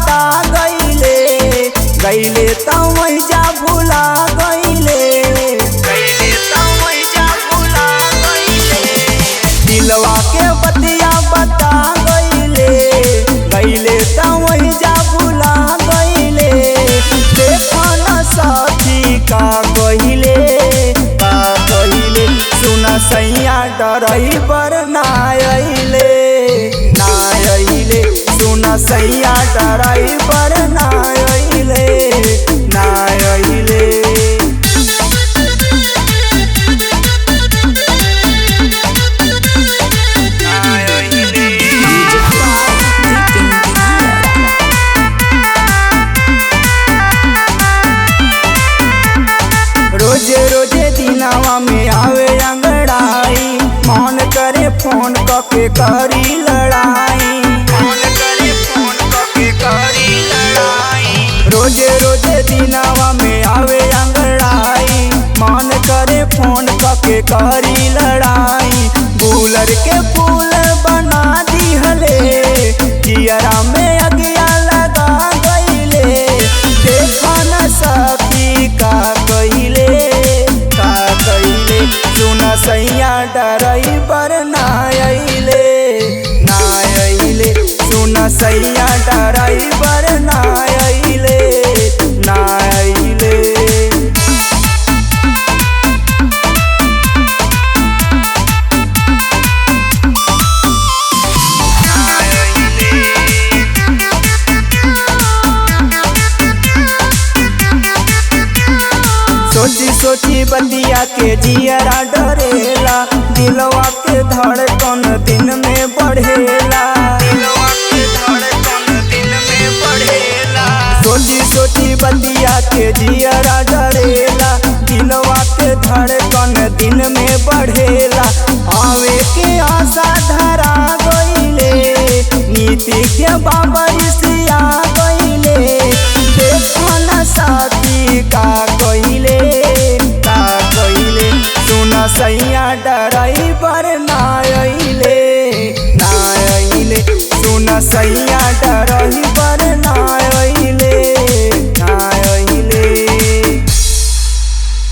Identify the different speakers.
Speaker 1: बता गईले गईले तो वैजा भुला गईले दिलवा के बतिया बता गईले गईले तो वैजा भुला गईले देखो न साथी का कहिले सुना सैया डरई पर ना अइले सुना सैया डरई पर ना अइले रोजे रोजे दिनावा में आवे अंगड़ाई मन करे फोन कके करी लड़ाई रोजे रोजे दिनावा में आवे अंगड़ाई मन करे फोन कके करी लड़ाई गुलर के फूल बना दिहले जियरा में अगिया लगा गईले देखा न सखी का कहिले सुना सैया डरई पर ना अइले सुना सैया डरई पर ना अइले सोची सोची बतिया के जियरा डरेला दिलवा के धड़कन दिन में बढ़ेला सोची सोची बतिया के जियरा डरेला दिलवा के धड़कन दिन में बढ़ेला आवे के आशा धरा गईले नीति के बाबरिसिया गईले देखो न साथी का कहिले सुना सैया डर